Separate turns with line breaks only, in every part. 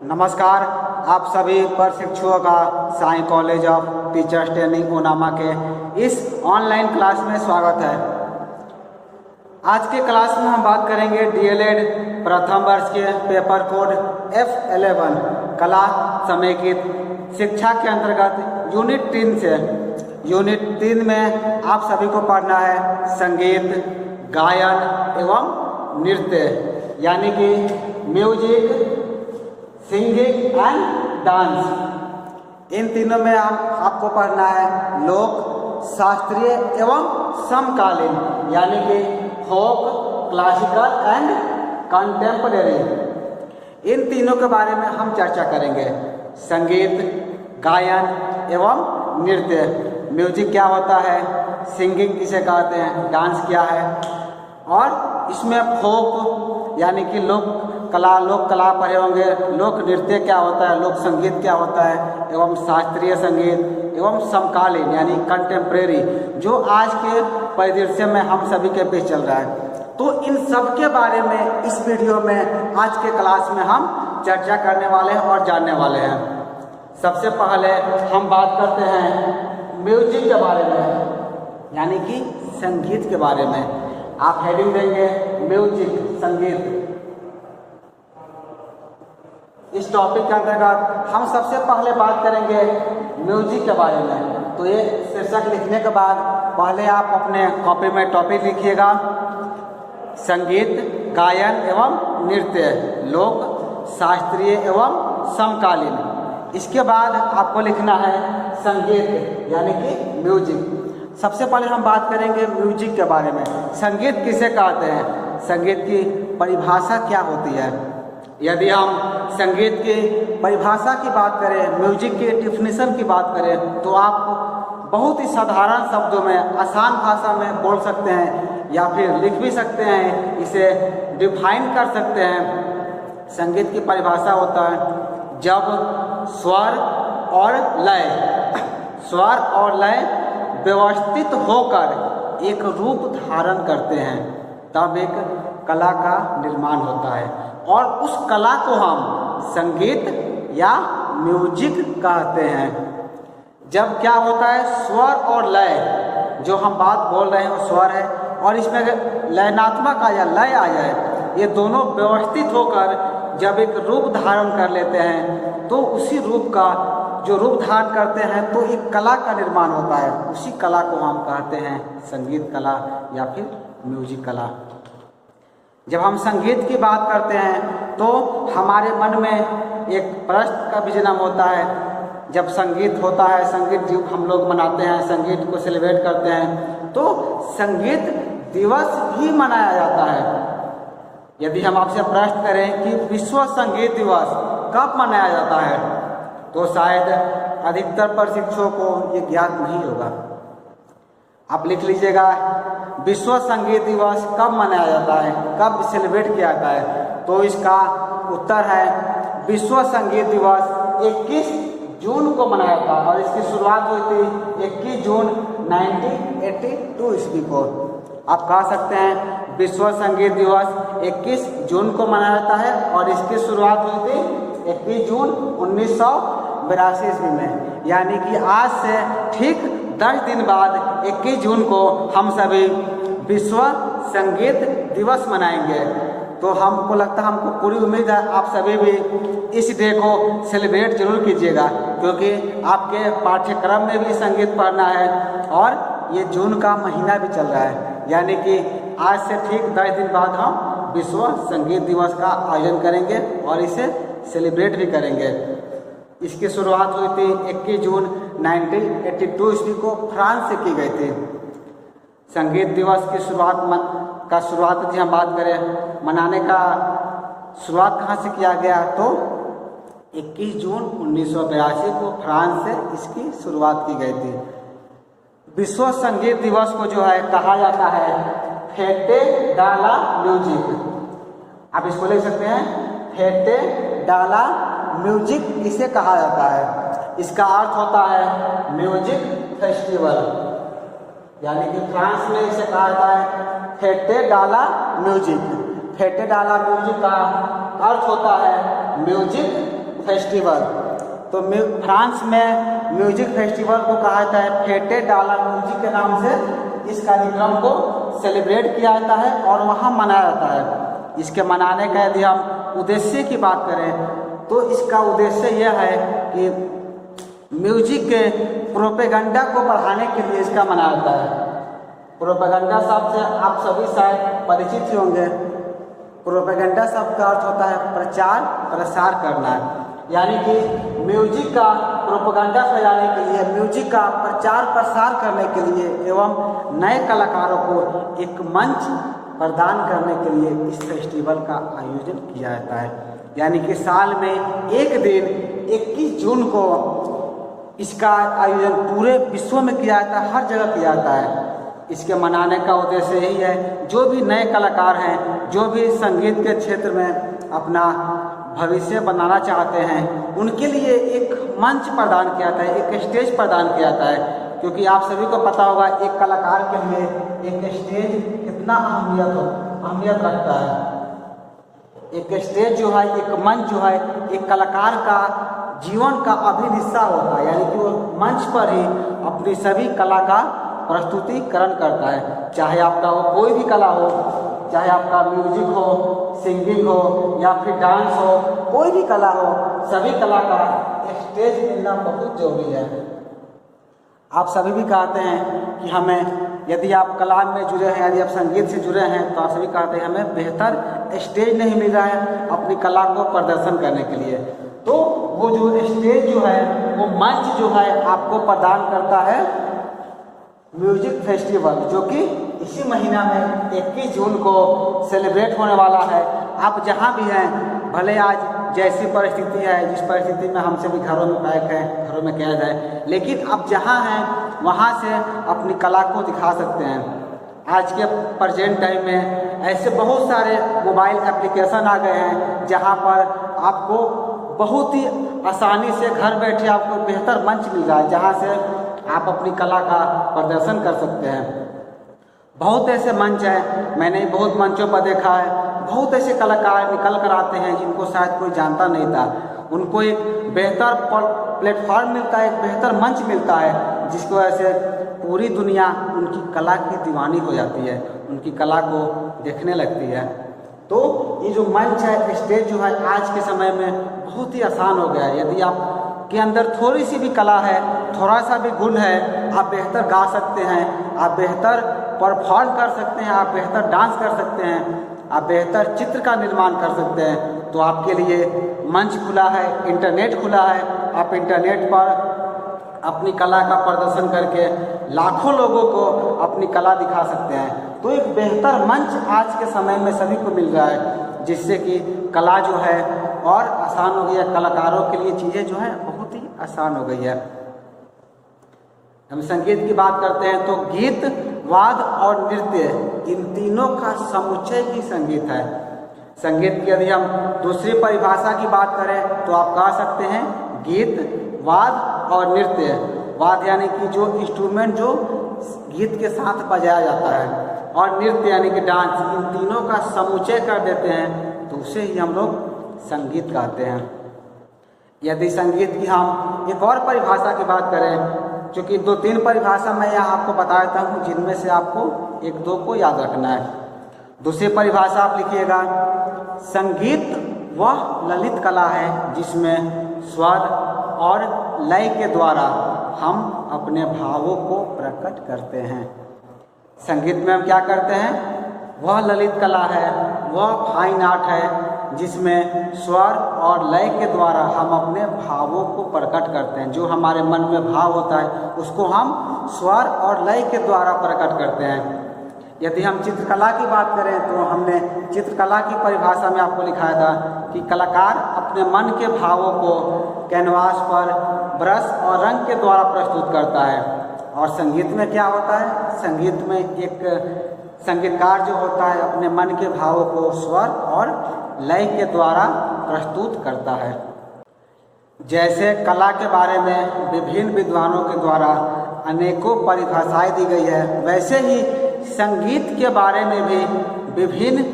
नमस्कार, आप सभी प्रशिक्षुओं का Sai college of teachers training Onama के इस ऑनलाइन क्लास में स्वागत है। आज के क्लास में हम बात करेंगे डीएलएड प्रथम वर्ष के पेपर कोड F11 कला समेकित शिक्षा के अंतर्गत यूनिट 3 से। यूनिट 3 में आप सभी को पढ़ना है संगीत, गायन एवं नृत्य, यानी कि म्यूजिक, सिंगिंग एंड डांस। इन तीनों में आपको पढ़ना है लोक, शास्त्रीय एवं समकालीन, यानी कि फोक, क्लासिकल एंड कंटेम्परेरी। इन तीनों के बारे में हम चर्चा करेंगे। संगीत, गायन एवं नृत्य। म्यूजिक क्या होता है, सिंगिंग किसे कहते हैं, डांस क्या है, और इसमें फोक यानी कि लोक कला पढ़े होंगे। लोक नृत्य क्या होता है, लोक संगीत क्या होता है, एवं शास्त्रीय संगीत एवं समकालीन यानी कंटेम्प्रेरी, जो आज के परिदृश्य में हम सभी के बीच चल रहा है। तो इन सब के बारे में इस वीडियो में आज के क्लास में हम चर्चा करने वाले हैं और जानने वाले हैं। सबसे पहले हम बात करते हैं म्यूजिक के बारे में, यानी कि संगीत के बारे में। आप हेडिंग देंगे म्यूजिक, संगीत। इस टॉपिक के अंतर्गत हम सबसे पहले बात करेंगे म्यूजिक के बारे में। तो ये शीर्षक लिखने के बाद पहले आप अपने कॉपी में टॉपिक लिखिएगा संगीत, गायन एवं नृत्य, लोक, शास्त्रीय एवं समकालीन। इसके बाद आपको लिखना है संगीत यानी कि म्यूजिक। सबसे पहले हम बात करेंगे म्यूजिक के बारे में। संगीत किसे कहते हैं, संगीत की परिभाषा क्या होती है। यदि हम संगीत की परिभाषा की बात करें, म्यूजिक के डिफिनीशन की बात करें, तो आप बहुत ही साधारण शब्दों में, आसान भाषा में बोल सकते हैं या फिर लिख भी सकते हैं, इसे डिफाइन कर सकते हैं। संगीत की परिभाषा होता है जब स्वर और लय व्यवस्थित होकर एक रूप धारण करते हैं, तब एक कला का निर्माण होता है, और उस कला को हम संगीत या म्यूजिक कहते हैं। जब क्या होता है, स्वर और लय, जो हम बात बोल रहे हैं वो स्वर है, और इसमें अगर लयनात्मक आ जाए, लय आ जाए, ये दोनों व्यवस्थित होकर जब एक रूप धारण कर लेते हैं, तो उसी रूप का जो रूप धारण करते हैं तो एक कला का निर्माण होता है। उसी कला को हम कहते हैं संगीत कला या फिर म्यूजिक कला। जब हम संगीत की बात करते हैं तो हमारे मन में एक प्रश्न का भी जन्म होता है। जब संगीत होता है, संगीत जो हम लोग मनाते हैं, संगीत को सेलिब्रेट करते हैं, तो संगीत दिवस भी मनाया जाता है। यदि हम आपसे प्रश्न करें कि विश्व संगीत दिवस कब मनाया जाता है, तो शायद अधिकतर प्रशिक्षुओं को ये ज्ञात नहीं होगा। आप लिख लीजिएगा विश्व संगीत दिवस कब मनाया जाता है, कब सेलिब्रेट किया जाता है। तो इसका उत्तर है विश्व संगीत दिवस 21 जून को मनाया जाता है, और इसकी शुरुआत हुई थी 21 जून 1982 ईस्वी को। आप कह सकते हैं विश्व संगीत दिवस 21 जून को मनाया जाता है, और इसकी शुरुआत हुई थी 21 जून 1982 ईस्वी में। यानी कि आज से ठीक 10 दिन बाद 21 जून को हम सभी विश्व संगीत दिवस मनाएंगे। तो हमको लगता है, हमको पूरी उम्मीद है आप सभी भी इस डे को सेलिब्रेट जरूर कीजिएगा, क्योंकि आपके पाठ्यक्रम में भी संगीत पढ़ना है, और ये जून का महीना भी चल रहा है। यानी कि आज से ठीक 10 दिन बाद हम विश्व संगीत दिवस का आयोजन करेंगे और इसे सेलिब्रेट भी करेंगे। इसकी शुरुआत हुई थी 21 जून 1982 ईस्वी को फ्रांस से की गई थी। संगीत दिवस की शुरुआत की हम बात करें, मनाने का शुरुआत कहाँ से किया गया, तो 21 जून 1982 को फ्रांस से इसकी शुरुआत की गई थी। विश्व संगीत दिवस को जो है कहा जाता है फेटे डाला म्यूजिक। आप इसको लिख सकते हैं फेटे डाला म्यूजिक, इसे कहा जाता है। इसका अर्थ होता है म्यूजिक फेस्टिवल, यानी कि फ्रांस में इसे कहा जाता है फेटे डाला म्यूजिक। फेटे डाला म्यूजिक का अर्थ होता है म्यूजिक फेस्टिवल। तो फ्रांस में म्यूजिक फेस्टिवल को कहा जाता है फेटे डाला म्यूजिक के नाम से इस कार्यक्रम को सेलिब्रेट किया जाता है और वहाँ मनाया जाता है। इसके मनाने का यदि हम उद्देश्य की बात करें तो इसका उद्देश्य यह है कि म्यूजिक के प्रोपेगेंडा को बढ़ाने के लिए इसका मनाया जाता है। प्रोपेगेंडा शब्द से आप सभी शायद परिचित ही होंगे। प्रोपेगेंडा शब्द का अर्थ होता है प्रचार प्रसार करना, यानी कि म्यूजिक का प्रोपेगेंडा फैलाने के लिए, म्यूजिक का प्रचार प्रसार करने के लिए एवं नए कलाकारों को एक मंच प्रदान करने के लिए इस फेस्टिवल का आयोजन किया जाता है। यानी कि साल में एक दिन 21 जून को इसका आयोजन पूरे विश्व में किया जाता है, हर जगह किया जाता है। इसके मनाने का उद्देश्य यही है, जो भी नए कलाकार हैं, जो भी संगीत के क्षेत्र में अपना भविष्य बनाना चाहते हैं, उनके लिए एक मंच प्रदान किया जाता है, एक स्टेज प्रदान किया जाता है। क्योंकि आप सभी को पता होगा एक कलाकार के लिए एक स्टेज कितना अहमियत रखता है। एक स्टेज जो है, एक मंच जो है, एक कलाकार का जीवन का अभिन्न हिस्सा होता है। यानी कि वो मंच पर ही अपनी सभी कला का प्रस्तुतिकरण करता है। चाहे आपका वो कोई भी कला हो, चाहे आपका म्यूजिक हो, सिंगिंग हो या फिर डांस हो, कोई भी कला हो, सभी कला का स्टेज मिलना बहुत जरूरी है। आप सभी भी कहते हैं कि हमें, यदि आप कला में जुड़े हैं, यदि आप संगीत से जुड़े हैं, तो आप सभी कहते हैं हमें बेहतर स्टेज नहीं मिल रहा है अपनी कला को प्रदर्शन करने के लिए। तो वो जो स्टेज जो है, वो मंच जो है आपको प्रदान करता है म्यूजिक फेस्टिवल, जो कि इसी महीना में 21 जून को सेलिब्रेट होने वाला है। आप जहाँ भी हैं, भले आज जैसी परिस्थिति है, जिस परिस्थिति में हमसे भी घरों में पैक है, घरों में किया जाए, लेकिन आप जहाँ हैं वहाँ से अपनी कला को दिखा सकते हैं। आज के प्रेजेंट टाइम में ऐसे बहुत सारे मोबाइल एप्लीकेशन आ गए हैं जहाँ पर आपको बहुत ही आसानी से घर बैठे आपको बेहतर मंच मिल रहा है, जहाँ से आप अपनी कला का प्रदर्शन कर सकते हैं। बहुत ऐसे मंच हैं, मैंने बहुत मंचों पर देखा है, बहुत ऐसे कलाकार निकल कर आते हैं जिनको शायद कोई जानता नहीं था। उनको एक बेहतर प्लेटफॉर्म मिलता है, एक बेहतर मंच मिलता है, जिसकी वजह से पूरी दुनिया उनकी कला की दीवानी हो जाती है, उनकी कला को देखने लगती है। तो ये जो मंच है, स्टेज जो है, आज के समय में बहुत ही आसान हो गया है। यदि आप के अंदर थोड़ी सी भी कला है, थोड़ा सा भी गुण है, आप बेहतर गा सकते हैं, आप बेहतर परफॉर्म कर सकते हैं, आप बेहतर डांस कर सकते हैं, आप बेहतर चित्र का निर्माण कर सकते हैं। तो आपके लिए मंच खुला है, इंटरनेट खुला है। आप इंटरनेट पर अपनी कला का प्रदर्शन करके लाखों लोगों को अपनी कला दिखा सकते हैं। तो एक बेहतर मंच आज के समय में सभी को मिल रहा है, जिससे कि कला जो है और आसान हो गई है। कलाकारों के लिए चीज़ें जो है बहुत ही आसान हो गई है। हम संगीत की बात करते हैं तो गीत, वाद और नृत्य, इन तीनों का समुच्चय ही संगीत है। संगीत की यदि हम दूसरी परिभाषा की बात करें तो आप कह सकते हैं गीत, वाद और नृत्य। वाद यानी कि जो इंस्ट्रूमेंट जो गीत के साथ बजाया जाता है, और नृत्य यानी कि डांस, इन तीनों का समुच्चय कर देते हैं तो उसे ही हम लोग संगीत कहते हैं। यदि संगीत की हम एक और परिभाषा की बात करें, क्योंकि 2-3 परिभाषा मैं यहाँ आपको बता देता हूँ, जिनमें से आपको 1-2 को याद रखना है। दूसरी परिभाषा आप लिखिएगा, संगीत वह ललित कला है जिसमें स्वर और लय के द्वारा हम अपने भावों को प्रकट करते हैं। संगीत में हम क्या करते हैं? वह ललित कला है, वह फाइन आर्ट है जिसमें स्वर और लय के द्वारा हम अपने भावों को प्रकट करते हैं। जो हमारे मन में भाव होता है उसको हम स्वर और लय के द्वारा प्रकट करते हैं। यदि हम चित्रकला की बात करें तो हमने चित्रकला की परिभाषा में आपको लिखाया था कि कलाकार अपने मन के भावों को कैनवास पर ब्रश और रंग के द्वारा प्रस्तुत करता है। और संगीत में क्या होता है? संगीत में एक संगीतकार जो होता है अपने मन के भावों को स्वर और लय के द्वारा प्रस्तुत करता है। जैसे कला के बारे में विभिन्न विद्वानों के द्वारा अनेकों परिभाषाएं दी गई है, वैसे ही संगीत के बारे में भी विभिन्न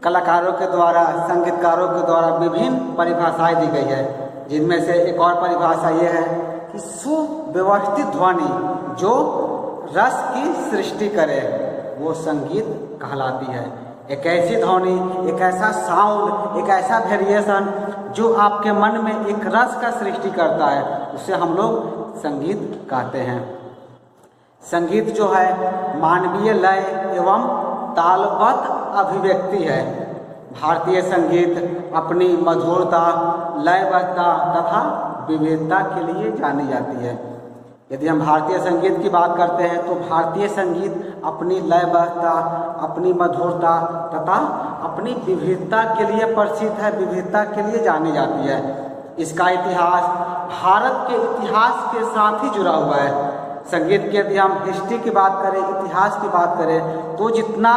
कलाकारों के द्वारा, संगीतकारों के द्वारा विभिन्न परिभाषाएं दी गई है। जिनमें से एक और परिभाषा ये है कि सुव्यवस्थित ध्वनि जो रस की सृष्टि करे वो संगीत कहलाती है। एक ऐसी ध्वनि, एक ऐसा साउंड, एक ऐसा वेरिएशन जो आपके मन में एक रस का सृष्टि करता है, उसे हम लोग संगीत कहते हैं। संगीत जो है मानवीय लय एवं तालबद्ध अभिव्यक्ति है। भारतीय संगीत अपनी मधुरता, लयबद्धता तथा विविधता के लिए जानी जाती है। यदि हम भारतीय संगीत की बात करते हैं तो भारतीय संगीत अपनी लयबद्धता, अपनी मधुरता तथा अपनी विविधता के लिए प्रसिद्ध है, विविधता के लिए जानी जाती है। इसका इतिहास भारत के इतिहास के साथ ही जुड़ा हुआ है। संगीत की यदि हम हिस्ट्री की बात करें, इतिहास की बात करें, तो जितना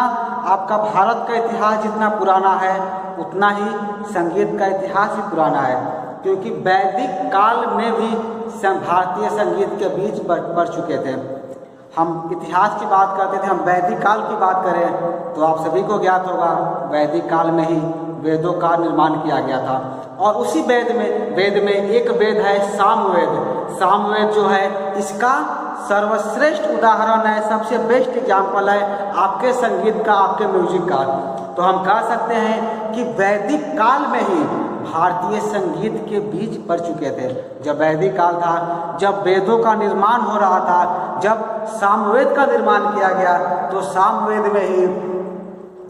आपका भारत का इतिहास जितना पुराना है उतना ही संगीत का इतिहास भी पुराना है, क्योंकि वैदिक काल में भी भारतीय संगीत के बीच बढ़ चुके थे। हम इतिहास की बात करते थे, हम वैदिक काल की बात करें तो आप सभी को ज्ञात होगा वैदिक काल में ही वेदों का निर्माण किया गया था। और उसी वेद में एक वेद है सामवेद। सामवेद जो है इसका सर्वश्रेष्ठ उदाहरण है, सबसे बेस्ट एग्जाम्पल है आपके संगीत का, आपके म्यूजिक का। तो हम कह सकते हैं कि वैदिक काल में ही भारतीय संगीत के बीच पड़ चुके थे। जब वैदिक काल था, जब वेदों का निर्माण हो रहा था, जब सामवेद का निर्माण किया गया, तो सामवेद में ही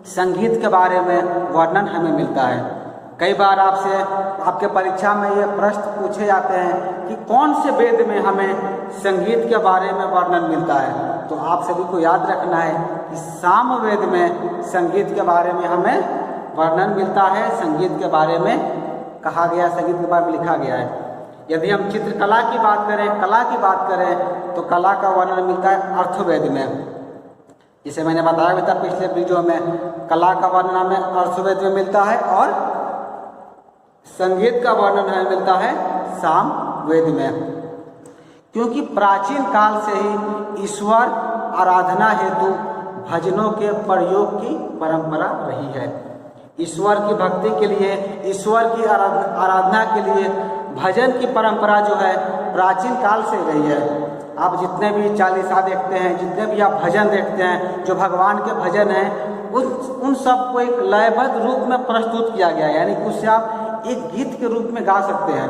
संगीत के बारे में वर्णन हमें मिलता है। कई बार आपसे आपके परीक्षा में ये प्रश्न पूछे जाते हैं कि कौन से वेद में हमें संगीत के बारे में वर्णन मिलता है, तो आप सभी को याद रखना है कि सामवेद में संगीत के बारे में हमें वर्णन मिलता है, संगीत के बारे में कहा गया, संगीत के बारे में लिखा गया है। यदि हम चित्रकला की बात करें, कला की बात करें, तो कला का वर्णन मिलता है अर्थवेद में। जिसे मैंने बताया भी था पिछले वीडियो में, कला का वर्णन हमें अर्थवेद में मिलता है और संगीत का वर्णन हमें मिलता है सामवेद में। क्योंकि प्राचीन काल से ही ईश्वर आराधना हेतु भजनों के प्रयोग की परंपरा रही है। ईश्वर की भक्ति के लिए, ईश्वर की आराधना के लिए भजन की परंपरा जो है प्राचीन काल से रही है। आप जितने भी चालीसा देखते हैं, जितने भी आप भजन देखते हैं, जो भगवान के भजन हैं, उन सब को एक लयबद्ध रूप में प्रस्तुत किया गया है, यानी कि उससे आप एक गीत के रूप में गा सकते हैं।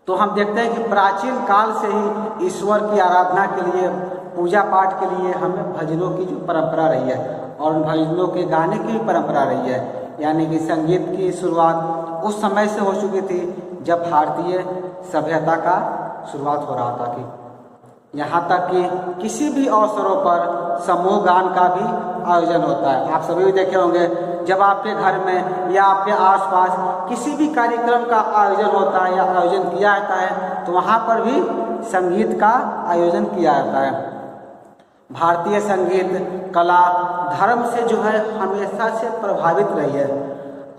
तो हम देखते हैं कि प्राचीन काल से ही ईश्वर की आराधना के लिए, पूजा पाठ के लिए हमें भजनों की जो परंपरा रही है और उन भजनों के गाने की भी परंपरा रही है। यानी कि संगीत की शुरुआत उस समय से हो चुकी थी जब भारतीय सभ्यता का शुरुआत हो रहा था। कि यहाँ तक कि किसी भी अवसरों पर समूह गान का भी आयोजन होता है। आप सभी भी देखे होंगे, जब आपके घर में या आपके आसपास किसी भी कार्यक्रम का आयोजन होता है या आयोजन किया जाता है, तो वहाँ पर भी संगीत का आयोजन किया जाता है। भारतीय संगीत कला धर्म से जो है हमेशा से प्रभावित रही है।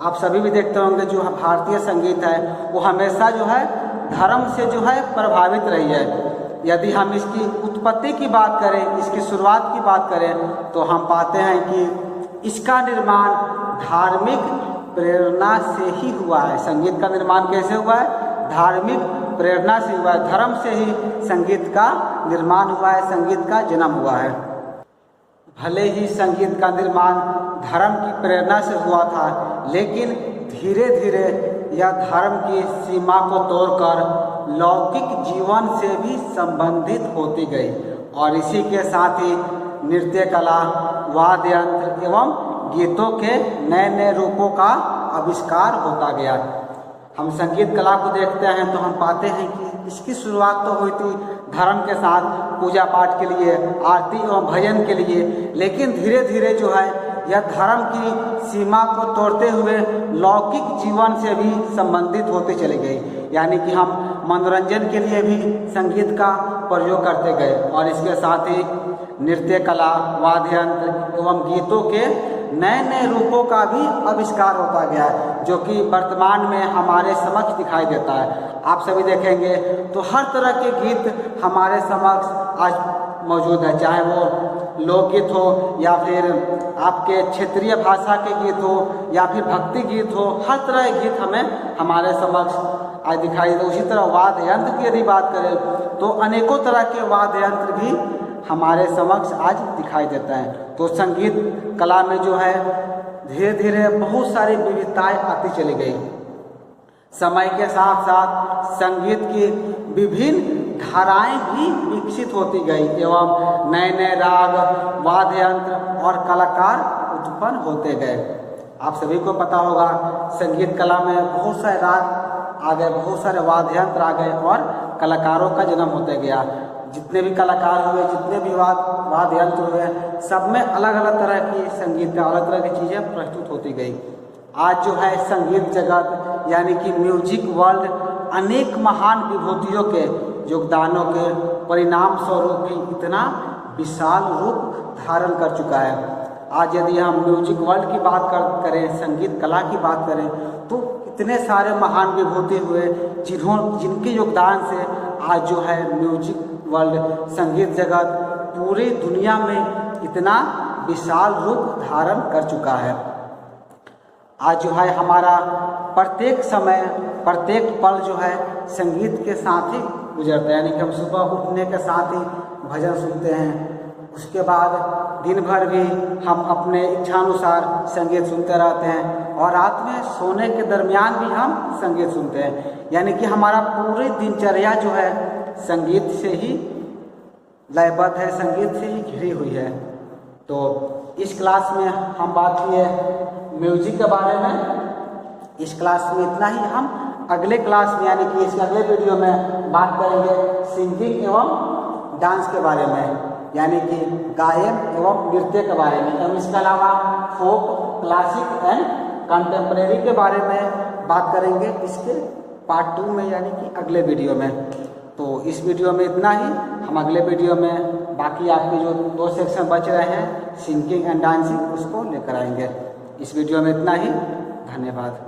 आप सभी भी देखते होंगे जो भारतीय संगीत है वो हमेशा जो है धर्म से जो है प्रभावित रही है। यदि हम इसकी उत्पत्ति की बात करें, इसकी शुरुआत की बात करें, तो हम पाते हैं कि इसका निर्माण धार्मिक प्रेरणा से ही हुआ है। संगीत का निर्माण कैसे हुआ है? धार्मिक प्रेरणा से हुआ है। धर्म से ही संगीत का निर्माण हुआ है, संगीत का जन्म हुआ है। भले ही संगीत का निर्माण धर्म की प्रेरणा से हुआ था, लेकिन धीरे धीरे यह धर्म की सीमा को तोड़कर लौकिक जीवन से भी संबंधित होती गई और इसी के साथ ही नृत्य कला, वाद्य यंत्र एवं गीतों के नए नए रूपों का आविष्कार होता गया। हम संगीत कला को देखते हैं तो हम पाते हैं कि इसकी शुरुआत तो हुई थी धर्म के साथ, पूजा पाठ के लिए, आरती एवं भजन के लिए, लेकिन धीरे धीरे जो है यह धर्म की सीमा को तोड़ते हुए लौकिक जीवन से भी संबंधित होते चले गए। यानी कि हम मनोरंजन के लिए भी संगीत का प्रयोग करते गए और इसके साथ ही नृत्य कला, वाद्य यंत्र एवं गीतों के नए नए रूपों का भी आविष्कार होता गया है, जो कि वर्तमान में हमारे समक्ष दिखाई देता है। आप सभी देखेंगे तो हर तरह के गीत हमारे समक्ष आज मौजूद है, चाहे वो लोकगीत हो या फिर आपके क्षेत्रीय भाषा के गीत हो या फिर भक्ति गीत हो, हर तरह के गीत हमें हमारे समक्ष आज दिखाई देते। उसी तरह वाद्य यंत्र की यदि बात करें तो अनेकों तरह के वाद्य यंत्र भी हमारे समक्ष आज दिखाई देता है। तो संगीत कला में जो है धीरे धीरे बहुत सारी विविधताएं आती चली गई। समय के साथ साथ संगीत की विभिन्न धाराएं भी विकसित होती गई एवं नए नए राग, वाद्य यंत्र और कलाकार उत्पन्न होते गए। आप सभी को पता होगा संगीत कला में बहुत सारे राग आ गए, बहुत सारे वाद्य यंत्र आ गए और कलाकारों का जन्म होते गया। जितने भी कलाकार हुए, जितने भी वाद्य यंत्र हुए, सब में अलग अलग तरह की संगीत का अलग तरह की चीज़ें प्रस्तुत होती गई। आज जो है संगीत जगत यानी कि म्यूजिक वर्ल्ड अनेक महान विभूतियों के योगदानों के परिणाम स्वरूप भी इतना विशाल रूप धारण कर चुका है। आज यदि हम म्यूजिक वर्ल्ड की बात करें, संगीत कला की बात करें, तो इतने सारे महान विभूति हुए जिनके योगदान से आज जो है म्यूजिक वर्ल्ड, संगीत जगत पूरी दुनिया में इतना विशाल रूप धारण कर चुका है। आज जो है हमारा प्रत्येक समय, प्रत्येक पल जो है संगीत के साथ ही गुजरता है। यानी कि हम सुबह उठने के साथ ही भजन सुनते हैं, उसके बाद दिन भर भी हम अपने इच्छानुसार संगीत सुनते रहते हैं और रात में सोने के दरमियान भी हम संगीत सुनते हैं। यानी कि हमारा पूरी दिनचर्या जो है संगीत से ही लयबद्ध है, संगीत से ही घिरी हुई है। तो इस क्लास में हम बात किए म्यूजिक के बारे में। इस क्लास में इतना ही। हम अगले क्लास में यानी कि इस अगले वीडियो में बात करेंगे सिंगिंग एवं डांस के बारे में, यानी कि गायन एवं नृत्य के बारे में। हम इसके अलावा फोक, क्लासिक एंड कंटेम्प्रेरी के बारे में बात करेंगे इसके पार्ट 2 में, यानी कि अगले वीडियो में। तो इस वीडियो में इतना ही। हम अगले वीडियो में बाकी आपके जो 2 सेक्शन बच रहे हैं सिंगिंग एंड डांसिंग, उसको लेकर आएंगे। इस वीडियो में इतना ही। धन्यवाद।